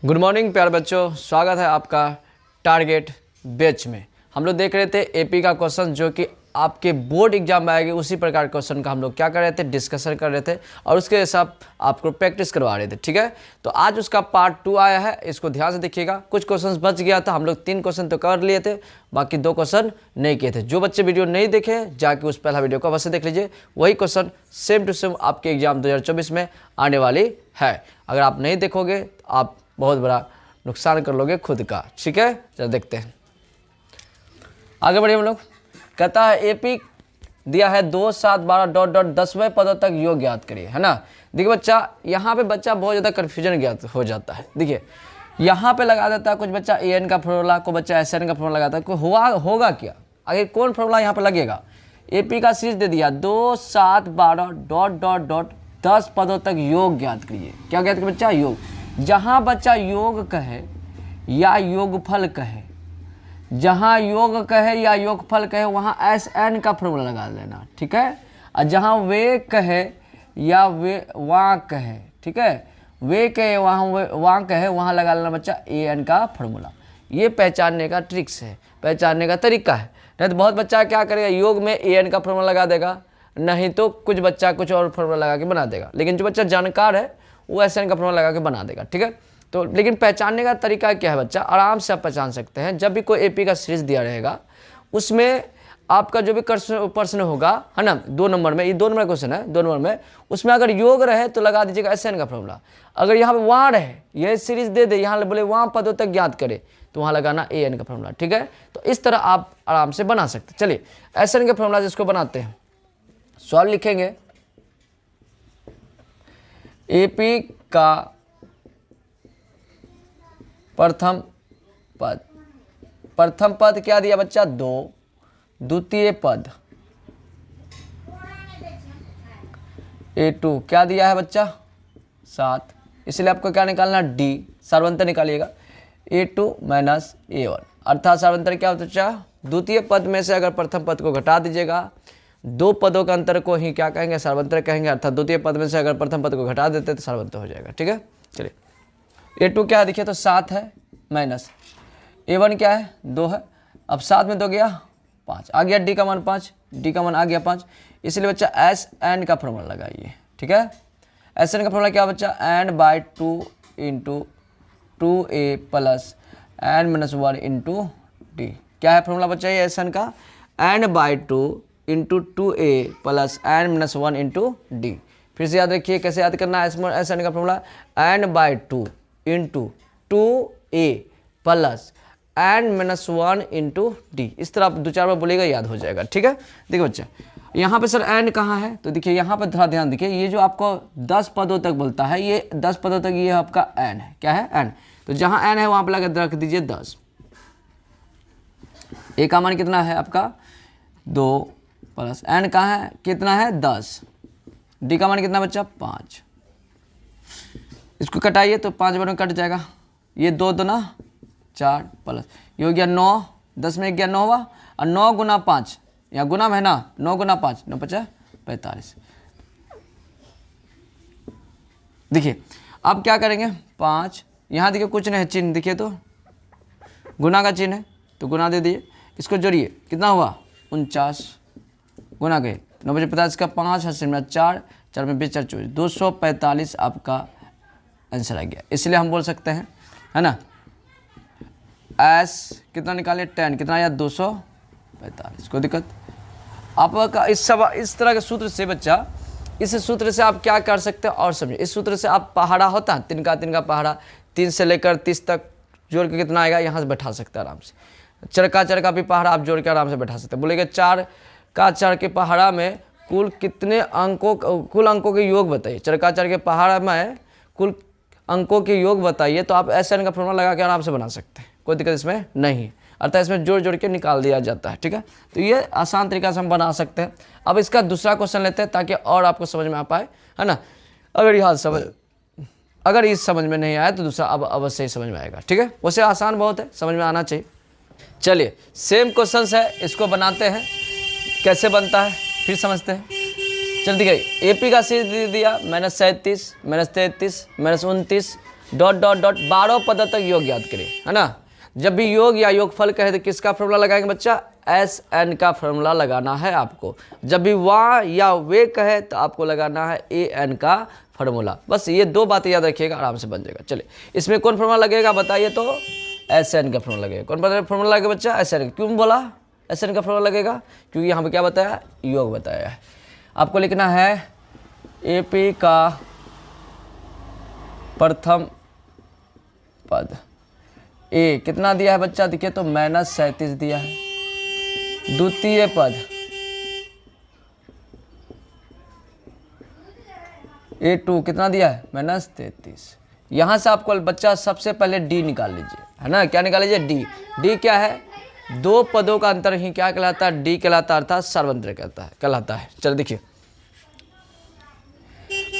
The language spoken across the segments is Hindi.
गुड मॉर्निंग प्यारे बच्चों, स्वागत है आपका टारगेट बैच में। हम लोग देख रहे थे एपी का क्वेश्चन जो कि आपके बोर्ड एग्जाम में आएगी, उसी प्रकार क्वेश्चन का हम लोग क्या कर रहे थे, डिस्कशन कर रहे थे और उसके हिसाब आपको प्रैक्टिस करवा रहे थे। ठीक है, तो आज उसका पार्ट 2 आया है, इसको ध्यान से देखिएगा। कुछ क्वेश्चन बच गया था, हम लोग 3 क्वेश्चन तो कर लिए थे, बाकी 2 क्वेश्चन नहीं किए थे। जो बच्चे वीडियो नहीं देखे जाके उस पहला वीडियो को अवश्य देख लीजिए, वही क्वेश्चन सेम टू सेम आपके एग्जाम 2024 में आने वाली है। अगर आप नहीं देखोगे तो आप बहुत बड़ा नुकसान कर लोगे खुद का। ठीक है, चलो देखते हैं, आगे बढ़िए हम लोग। कहता है एपी दिया है 2, 7, 12 डॉट डॉट 10वें पदों तक योग ज्ञात करिए, है ना। देखिए बच्चा, यहाँ पे बच्चा बहुत ज़्यादा कन्फ्यूजन ज्ञात हो जाता है। देखिए यहाँ पे लगा देता है कुछ बच्चा एन का फॉर्मूला, को बच्चा एस एन का फॉर्मूला लगाता है, होगा क्या आगे, कौन फॉर्मूला यहाँ पे लगेगा। एपी का सीरीज दे दिया 2, 7, 12 डॉट डॉट डॉट 10 पदों तक योग ज्ञात करिए। क्या ज्ञात करिए बच्चा, योग। जहाँ बच्चा योग कहे या योगफल कहे, जहाँ योग कहे या योगफल कहे वहाँ एस एन का फॉर्मूला लगा लेना। ठीक है, और जहाँ वे कहे या वे वहाँ कहे, ठीक है, वे कहे वहाँ कहे वहाँ लगा लेना बच्चा ए एन का फॉर्मूला। ये पहचानने का ट्रिक्स है, पहचानने का तरीका है। नहीं तो बहुत बच्चा क्या करेगा, योग में ए एन का फॉर्मूला लगा देगा, नहीं तो कुछ बच्चा कुछ और फॉर्मूला लगा के बना देगा। लेकिन जो बच्चा जानकार है वो एस एन का फॉर्मूला लगा के बना देगा। ठीक है, तो लेकिन पहचानने का तरीका क्या है बच्चा, आराम से आप पहचान सकते हैं। जब भी कोई एपी का सीरीज दिया रहेगा उसमें आपका जो भी प्रश्न होगा, है ना, 2 नंबर में, ये 2 नंबर क्वेश्चन है, 2 नंबर में, उसमें अगर योग रहे तो लगा दीजिएगा एस एन का फॉर्मूला। अगर यहाँ पे वहाँ रहे, ये सीरीज दे दे, यहाँ बोले वहाँ पदों तक ज्ञात करे, तो वहाँ लगाना ए एन का फॉर्मूला। ठीक है, तो इस तरह आप आराम से बना सकते। चलिए एस एन का फॉर्मूला जिसको बनाते हैं, सॉल्व लिखेंगे। एपी का प्रथम पद क्या दिया बच्चा, 2। द्वितीय पद A2 क्या दिया है बच्चा, 7। इसलिए आपको क्या निकालना, डी, सार्वंतर निकालिएगा, A2 माइनस A1। अर्थात सार्वंतर क्या होता है बच्चा, द्वितीय पद में से अगर प्रथम पद को घटा दीजिएगा, 2 पदों का अंतर को ही क्या कहेंगे, सार्वंतर कहेंगे। अर्थात द्वितीय पद में से अगर प्रथम पद को घटा देते तो सार्वंतर हो जाएगा। ठीक है, चलिए A2 क्या है देखिए, तो 7 है, माइनस A1 क्या है, 2 है। अब 7 में 2 गया 5, आ गया डी का मान 5, डी का मान आ गया 5। इसलिए बच्चा एस एन का फॉर्मूला लगाइए। ठीक है, एस एन का फॉर्मूला क्या बच्चा, n by 2 into 2a plus n minus 1 into d. क्या है फॉर्मूला बच्चा ये एस एन का, n by 2 into 2a plus n minus 1 into d. फिर से याद रखिए कैसे याद करना है एस एन का formula, n by 2 into 2a plus n minus 1 into d. इस तरह आप 2-4 बार बोलेगा, याद हो जाएगा। ठीक है, देखिए बच्चा यहाँ पे सर एन कहाँ है, तो देखिए यहाँ पे थोड़ा ध्यान देखिए, ये जो आपको 10 पदों तक बोलता है, ये 10 पदों तक ये आपका एन है। क्या है, एन। तो जहाँ एन है वहाँ पे लगा रख दीजिए 10। ए का मान कितना है आपका, 2 प्लस एन कहाँ है, कितना है, 10। डी का मान कितना बच्चा, 5। इसको कटाइए तो 5 बार में कट जाएगा, ये 2 2 ना 4 प्लस ये हो गया 9, 10 में गया 9 हुआ, और 9 गुना 5, यहाँ गुना में है ना, 9 गुना 5 9 5 45। देखिए अब क्या करेंगे, 5 यहाँ देखिए कुछ नहीं है, चिन्ह देखिए तो गुना का चिन्ह है, तो गुना दे दिए। इसको जोड़िए, कितना हुआ, 49 गुना गए 9 बजे 50 का 5 80 में 4 4 में 20 4 24 245 आपका आंसर आ गया। इसलिए हम बोल सकते हैं, है ना, एस कितना निकाले 10, कितना आया 245। कोई दिक्कत आपका इस तरह के सूत्र से बच्चा, इस सूत्र से आप क्या कर सकते हैं और समझिए। इस सूत्र से आप पहाड़ा होता है, 3 का पहाड़ा, 3 से लेकर 30 तक जोड़ के कितना आएगा, यहाँ से बैठा सकते हैं आराम से। चर का भी पहाड़ा आप जोड़ के आराम से बैठा सकते हैं। बोलेंगे 4 के पहाड़ा में कुल कितने अंकों, कुल अंकों के योग बताइए। चर के पहाड़ा में कुल अंकों के योग बताइए, तो आप एस एन का फॉर्मूला लगा के आराम से बना सकते हैं, कोई दिक्कत इसमें नहीं। अर्थात इसमें जोड़ जोड़ के निकाल दिया जाता है। ठीक है, तो ये आसान तरीका से हम बना सकते हैं। अब इसका दूसरा क्वेश्चन लेते हैं ताकि और आपको समझ में आ पाए, है ना। अगर इस समझ में नहीं आया तो दूसरा अब अवश्य ही समझ में आएगा। ठीक है, वैसे आसान बहुत है, समझ में आना चाहिए। चलिए सेम क्वेश्चन है, इसको बनाते हैं, कैसे बनता है फिर समझते हैं। चल ठीक है, एपी का सीरीज दे दिया -37 -33 -29 डॉट डॉट डॉट 12 पदों तक योग याद करें, है ना। जब भी योग या योगफल कहे तो किसका फॉर्मूला लगाएंगे बच्चा, एस एन का फॉर्मूला लगाना है आपको। जब भी वाह या वे कहे तो आपको लगाना है ए एन का फॉर्मूला। बस ये 2 बातें याद रखिएगा, आराम से बन जाएगा। चलिए इसमें कौन फॉर्मूला लगेगा बताइए, तो एस एन का फॉर्मूला लगेगा। कौन फॉर्मूला लगेगा बच्चा, एस एन। क्यों बोला एस एन का फॉर्मूला लगेगा, क्योंकि यहाँ पे क्या बताया, योग बताया है। आपको लिखना है एपी का प्रथम पद ए कितना दिया है बच्चा, देखिए तो -37 दिया है। द्वितीय पद A2 कितना दिया है, -33। यहाँ से आपको बच्चा सबसे पहले डी निकाल लीजिए, है ना। क्या निकाल लीजिए, डी। डी क्या है, 2 पदों का अंतर ही क्या कहलाता है, डी कहलाता है, अर्थात सर्वंतर कहलाता है। चलो देखिए,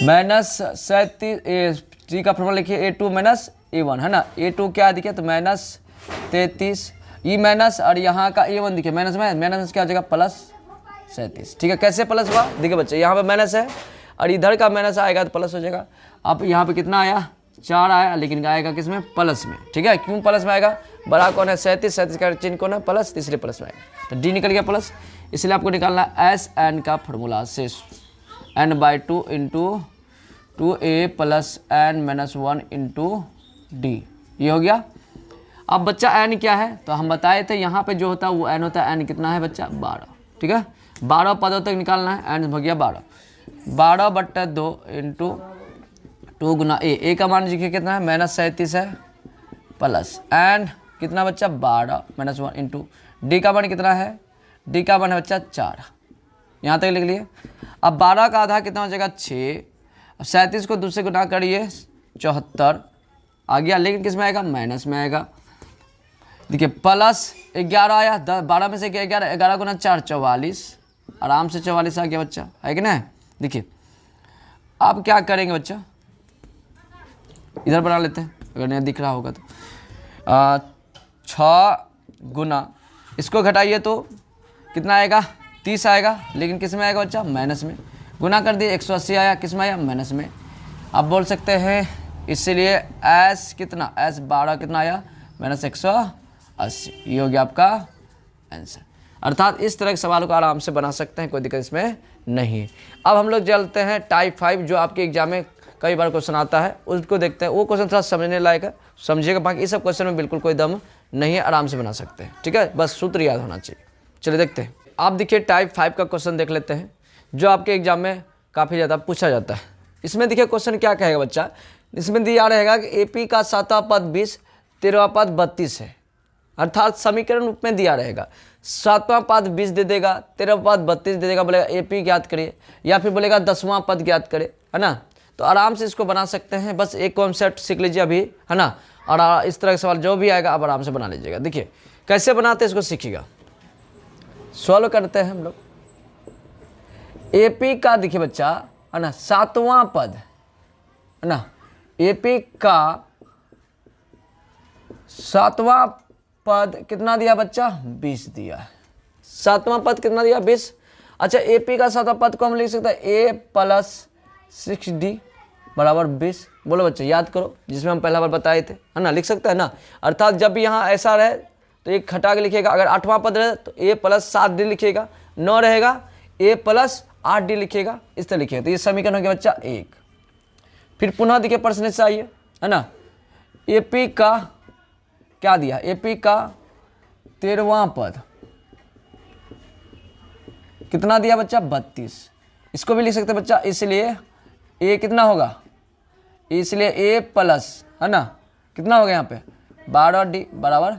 -37 डी का फॉर्मूला लिखिए A2 -A1, है ना। A2 क्या दिखे तो -33, ये माइनस और यहाँ का A1 दिखे माइनस में, माइनस क्या हो जाएगा +37। ठीक है, कैसे प्लस हुआ, देखिए बच्चे यहाँ पे माइनस है और इधर का माइनस आएगा तो प्लस हो जाएगा। अब यहाँ पे कितना आया, 4 आया, लेकिन आएगा किस में, प्लस में। ठीक है, क्यों प्लस में आएगा, बड़ा कौन है 37 का चिन्ह कौन है प्लस, इसलिए प्लस में आएगा। तो डी निकल गया प्लस, इसलिए आपको निकालना एस एन का फॉर्मूला से n/2 × 2a + n-1 × d, ये हो गया। अब बच्चा n क्या है, तो हम बताए थे यहाँ पे जो होता है वो n होता है। n कितना है बच्चा, 12। ठीक है, 12 पदों तक निकालना है, n हो गया 12। 12/2 × 2 × a का मान देखिए कितना है, -37 है, प्लस n कितना बच्चा 12 -1 × d का मान कितना है, d का मान है बच्चा 4। यहाँ तक लिख लिए। अब 12 का आधा कितना हो जाएगा 6, 37 को 2 से गुना करिए 74 आ गया, लेकिन किस में आएगा, माइनस में आएगा। देखिए +11 आया, 12 में से 11, 11 गुना 4 44, आराम से 44 आ गया बच्चा, है कि नहीं। देखिए अब क्या करेंगे बच्चा, इधर बना लेते हैं अगर नहीं दिख रहा होगा तो। 6 गुना इसको घटाइए तो कितना आएगा, 30 आएगा, लेकिन किस में आएगा बच्चा, माइनस में। गुना कर दिए 180 आया, किस में आया, माइनस में। आप बोल सकते हैं इसीलिए एस कितना, एस 12 कितना आया, -180। ये हो गया आपका आंसर। अर्थात इस तरह के सवालों को आराम से बना सकते हैं, कोई दिक्कत इसमें नहीं। अब हम लोग चलते हैं टाइप 5, जो आपके एग्जाम में कई बार क्वेश्चन आता है, उसको देखते हैं। वो क्वेश्चन थोड़ा समझने लायक है, समझिएगा। बाकी इस सब क्वेश्चन में बिल्कुल कोई दम नहीं है, आराम से बना सकते हैं। ठीक है, बस सूत्र याद होना चाहिए। चलिए देखते हैं। आप देखिए टाइप 5 का क्वेश्चन देख लेते हैं, जो आपके एग्जाम में काफ़ी ज़्यादा पूछा जाता है। इसमें देखिए क्वेश्चन क्या कहेगा बच्चा, इसमें दिया रहेगा कि एपी का 7वां पद 20, 13वां पद 32 है। अर्थात समीकरण रूप में दिया रहेगा, 7वां पद 20 दे देगा, 13वां पद 32 दे देगा, बोलेगा एपी ज्ञात करिए, या फिर बोलेगा 10वां पद ज्ञात करे, है ना। तो आराम से इसको बना सकते हैं, बस एक कॉन्सेप्ट सीख लीजिए अभी, है ना। और इस तरह का सवाल जो भी आएगा आप आराम से बना लीजिएगा। देखिए कैसे बनाते हैं इसको सीखिएगा। सॉल्व करते हैं हम लोग। एपी का देखिए बच्चा, है ना, 7वां पद, है ना, एपी का 7वां पद कितना दिया बच्चा, 20 दिया है। 7वां पद कितना दिया, 20। अच्छा, एपी का 7वां पद को हम लिख सकते हैं a + 6d बराबर 20। बोलो बच्चे, याद करो, जिसमें हम पहला बार बताए थे, है ना, लिख सकते हैं ना। अर्थात जब भी यहाँ ऐसा रहे तो एक घटा के लिखिएगा। अगर 8वां पद रहे तो a + 7d लिखिएगा, 9 रहेगा a + 8d लिखिएगा, इस तरह लिखिएगा। तो ये समीकरण हो गया बच्चा 1। फिर पुनः देखिए प्रश्न से आइए, है ना। एपी का क्या दिया, एपी का 13वां पद कितना दिया बच्चा, 32। इसको भी लिख सकते हैं बच्चा, इसलिए ए कितना होगा, इसलिए ए प्लस, है ना, कितना हो गया यहाँ पे 12d बराबर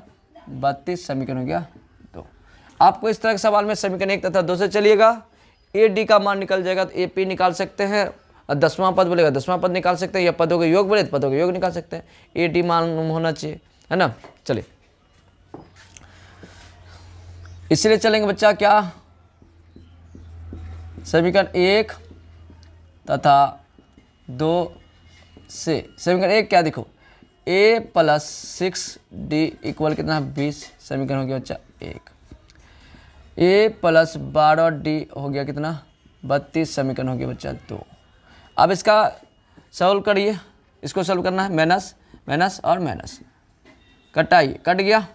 32। समीकरण हो गया 2। आपको इस तरह के सवाल में समीकरण 1 तथा 2 से चलिएगा। ए डी का मान निकल जाएगा तो ए पी निकाल सकते हैं, और 10वां पद बोलेगा 10वां पद निकाल सकते हैं, या पदों के योग बोले तो पदों के योग निकाल सकते हैं। ए डी मान होना चाहिए, है ना। चलिए इसलिए चलेंगे बच्चा क्या, समीकरण 1 तथा 2 से। समीकरण 1 क्या देखो, a + 6d = कितना 20। समीकरण हो गया बच्चा 1। a + 12d हो गया कितना 32। समीकरण हो गया बच्चा 2। अब इसका सॉल्व करिए, इसको सॉल्व करना है, माइनस और माइनस, कटाइए, कट गया,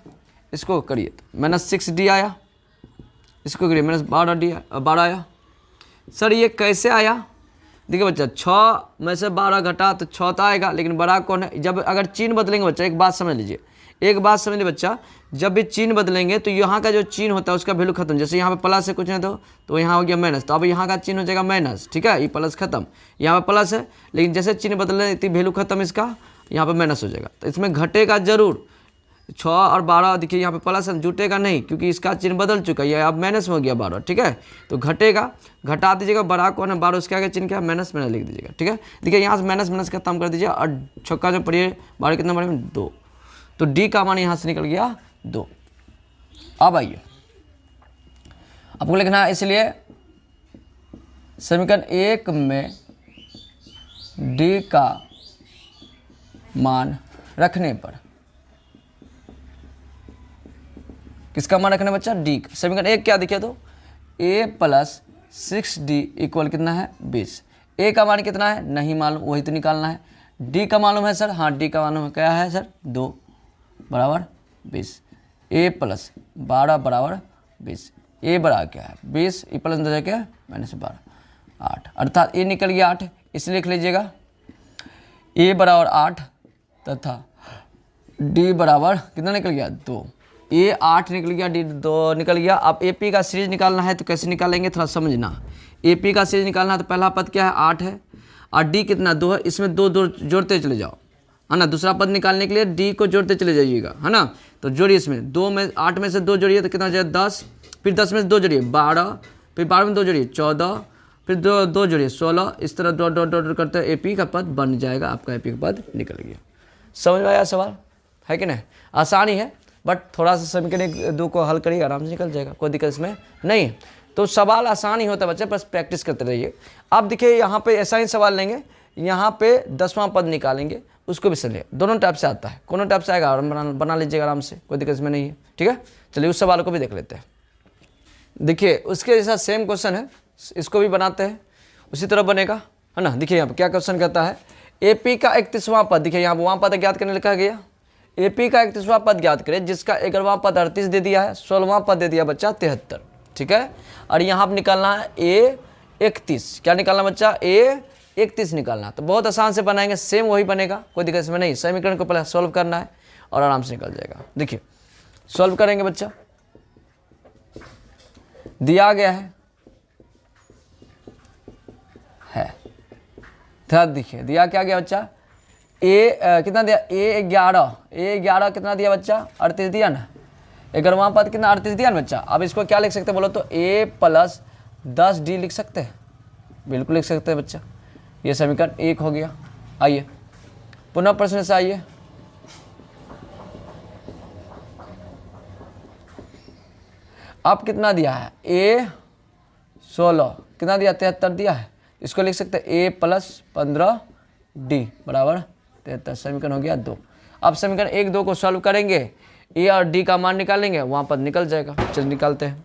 इसको करिए तो -6D आया, इसको करिए -12D 12 आया। सर ये कैसे आया? देखिए बच्चा 6 में से 12 घटा तो 6 तो आएगा, लेकिन बड़ा कौन है? जब अगर चिन्ह बदलेंगे बच्चा, एक बात समझ लीजिए, एक बात समझ लीजिए बच्चा, जब भी चिन्ह बदलेंगे तो यहाँ का जो चिन्ह होता है उसका वैल्यू खत्म। जैसे यहाँ पे प्लस है कुछ नहीं तो यहाँ हो गया माइनस, तो अब यहाँ का चिन्ह हो जाएगा माइनस, ठीक है, ये प्लस खत्म, यहाँ पे प्लस है, लेकिन जैसे चिन्ह बदले इतनी वैल्यू खत्म इसका, यहाँ पे माइनस हो जाएगा। तो इसमें घटेगा जरूर, 6 और 12 देखिए यहाँ पे प्लस है, जुटेगा नहीं क्योंकि इसका चिन्ह बदल चुका है, ये अब माइनस हो गया 12, ठीक है, तो घटेगा, घटा दीजिएगा, बड़ा कौन है 12, उसके आगे चिन्ह क्या है माइनस, माइनस लिख दीजिएगा, ठीक है। देखिए यहाँ से माइनस माइनस खत्म कर दीजिए और छक्का जो पड़िए 12 कितना बड़े में 2, तो डी का मान यहाँ से निकल गया 2। अब आइए आपको लिखना है, इसलिए समीकरण 1 में डी का मान रखने पर, किसका मान रखने बच्चा? डी। समीकरण 1 क्या दिखे तो a + 6d इक्वल कितना है 20। a का मान कितना है नहीं मालूम, वही तो निकालना है। d का मालूम है सर, हाँ d का मालूम है, क्या है सर 2 बराबर 20, a + 12 बराबर 20, a बराबर क्या है 20, e प्लस दे क्या -12 8, अर्थात a निकल गया 8, इसलिए लिख लीजिएगा a बराबर 8 तथा d बराबर कितना निकल गया 2, ए 8 निकल गया, डी 2 निकल गया। अब एपी का सीरीज निकालना है तो कैसे निकालेंगे थोड़ा समझना। एपी का सीरीज निकालना है तो पहला पद क्या है 8 है और डी कितना 2 है, इसमें 2 जोड़ते चले जाओ, है ना। दूसरा पद निकालने के लिए डी को जोड़ते चले जाइएगा, है ना। तो जोड़िए, इसमें 2 में 8 में से 2 जोड़िए तो कितना हो जाएगा 10, फिर 10 में से 2 जोड़िए 12, फिर 12 में 2 जोड़िए 14, फिर 2 जोड़िए 16, इस तरह डॉट डॉट डॉट करते एपी का पद बन जाएगा, आपका एपी का पद निकल गया। समझ में आया सवाल है कि नहीं? आसानी है, बट थोड़ा सा समीकरण 2 को हल करिए, आराम से निकल जाएगा, कोई दिक्कत इसमें नहीं। तो सवाल आसान ही होता है बच्चे, बस प्रैक्टिस करते रहिए। अब देखिए यहाँ पे ऐसा ही सवाल लेंगे, यहाँ पे 10वां पद निकालेंगे, उसको भी समझिए, दोनों टाइप से आता है, कोनो टाइप से आएगा और बना लीजिएगा आराम से, कोई दिक्कत इसमें नहीं है, ठीक है। चलिए उस सवाल को भी देख लेते हैं। देखिए उसके जैसा सेम क्वेश्चन है, इसको भी बनाते हैं, उसी तरह बनेगा, है ना। देखिए यहाँ पर क्या क्वेश्चन कहता है, एपी का 31वां पद, देखिए यहाँ वहाँ पद ज्ञात करने लिखा गया, एपी का 31वां पद ज्ञात करें जिसका 11वां पद 38 दे दिया है, 16वां पद दे दिया बच्चा 73, ठीक है। और यहाँ पर निकालना है A31, क्या निकालना बच्चा A31 निकालना। तो बहुत आसान से बनाएंगे, सेम वही बनेगा, कोई दिक्कत इसमें नहीं। समीकरण को पहले सॉल्व करना है और आराम से निकल जाएगा। देखिए सॉल्व करेंगे बच्चा, दिया गया है ध्यान देखिए, दिया क्या गया बच्चा कितना दिया A11 कितना दिया बच्चा 38 दिया ना, 11वां पद कितना 38 दिया ना बच्चा। अब इसको क्या लिख सकते हैं बोलो तो A + 10D लिख सकते हैं, बिल्कुल लिख सकते हैं बच्चा। ये समीकरण 1 हो गया। आइए पुनः प्रश्न से आइए, अब कितना दिया है A16 कितना दिया 73 दिया है, इसको लिख सकते हैं A + 15D बराबर 73, समीकरण हो गया 2। अब समीकरण 1 2 को सॉल्व करेंगे, ए और डी का मान निकालेंगे, वहाँ पर निकल जाएगा। चलिए निकालते हैं,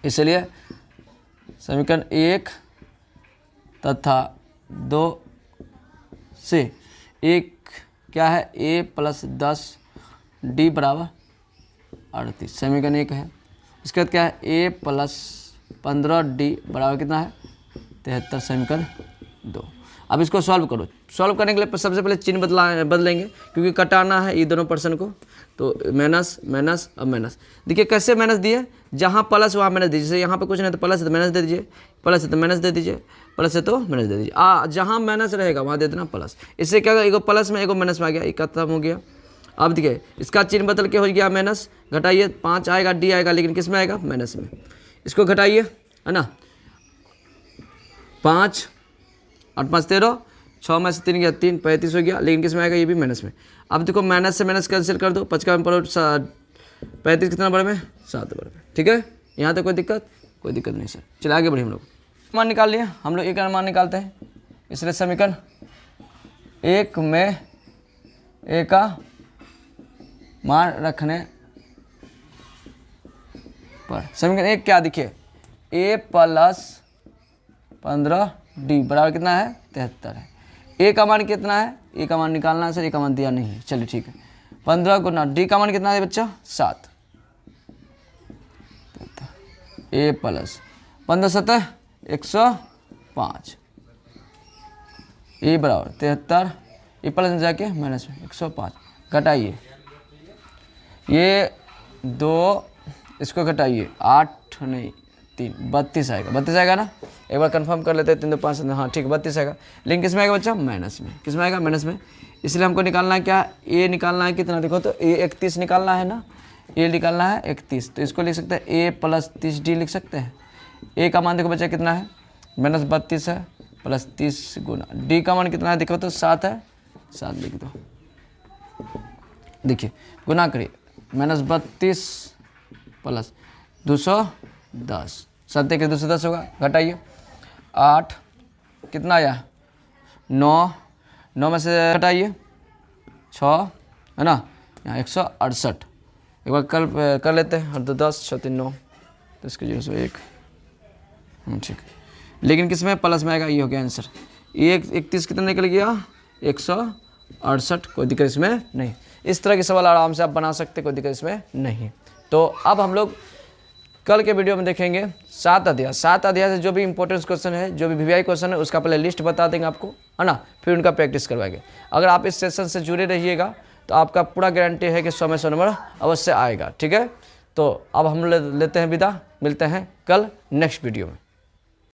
इसलिए समीकरण 1 तथा 2 से 1 क्या है A + 10D बराबर 38, समीकरण 1 है। इसके बाद क्या है A + 15D बराबर कितना है 73, समीकरण 2। अब इसको सॉल्व करो, सॉल्व करने के लिए सबसे पहले चिन्ह बदलेंगे क्योंकि कटाना है ये दोनों पर्सन को, तो माइनस माइनस अब माइनस। देखिए कैसे माइनस दिए, जहाँ प्लस वहाँ माइनस दीजिए, जैसे यहाँ पे कुछ नहीं तो प्लस है तो माइनस दे दीजिए, प्लस है तो माइनस दे दीजिए, प्लस है तो माइनस दे दीजिए। जहाँ माइनस रहेगा वहाँ दे देना प्लस, इससे क्या होगा एगो प्लस में एगो माइनस में आ गया, ये खत्म हो गया। अब देखिए इसका चिन्ह बदल के हो गया माइनस, घटाइए 5 आएगा डी आएगा, लेकिन किस में आएगा माइनस में, इसको घटाइए, है ना। 5 8 5 13, 6 में से 3 गया 3 35 हो गया, लेकिन किस में आएगा ये भी माइनस में। अब देखो माइनस से माइनस कैंसिल कर दो, 5 का में पढ़ो 35 कितना बड़े में 7 बड़े में, ठीक है। यहाँ तक कोई दिक्कत नहीं सर। चलिए आगे बढ़िए, हम लोग मान निकाल लिए, हम लोग एक मान निकालते हैं। इसलिए समीकरण 1 में ए का मान रखने पर समीकरण 1 क्या दिखे A + 15D बराबर कितना है 73 है। ए का मान कितना है ए का मान निकालना है सर, ए का मान दिया नहीं है, चलिए ठीक है। 15 गुना डी का मान कितना है बच्चा 7, ए प्लस 15 7 105, ए बराबर 73, ए प्लस में जाके माइनस में 105, घटाइए ये 2, इसको घटाइए 8 नहीं 3, 32 आएगा, 32 आएगा ना, एक बार कंफर्म कर लेते हैं। 3 2 5 7, हाँ ठीक है 32 आएगा। लेकिन किस में आएगा बच्चा माइनस में, किस में आएगा माइनस में। इसलिए हमको निकालना है क्या, ए निकालना है कितना, देखो तो ए 31 निकालना है ना, ए निकालना है 31, तो इसको लिख सकते हैं ए प्लस 30 डी लिख सकते हैं। ए का मान देखो बच्चा कितना है माइनस 32 है प्लस 30 गुना डी का मान कितना है देखो तो 7 है, 7 लिख दो, देखिए गुना करिए माइनस 32 प्लस 210, 7 के 210 होगा, घटाइए 8 कितना आया 9, 9 में से घटाइए 6 है ना, यहाँ 168, एक बार कर लेते हैं, और 10 6 3 9, तो इसके 0 1 ठीक है। लेकिन किस में प्लस में आएगा, ये हो गया आंसर। ये 31 कितना निकल गया 168, कोई दिक्कत इसमें नहीं। इस तरह के सवाल आराम से आप बना सकते, कोई दिक्कत इसमें नहीं। तो अब हम लोग कल के वीडियो में देखेंगे 7 अध्याय से जो भी इंपॉर्टेंट क्वेश्चन है, जो भी वीवीआई क्वेश्चन है उसका पहले लिस्ट बता देंगे आपको, है ना, फिर उनका प्रैक्टिस करवाएंगे। अगर आप इस सेशन से जुड़े रहिएगा तो आपका पूरा गारंटी है कि 100 में 100 नंबर अवश्य आएगा, ठीक है। तो अब हम लेते हैं विदा, मिलते हैं कल नेक्स्ट वीडियो में।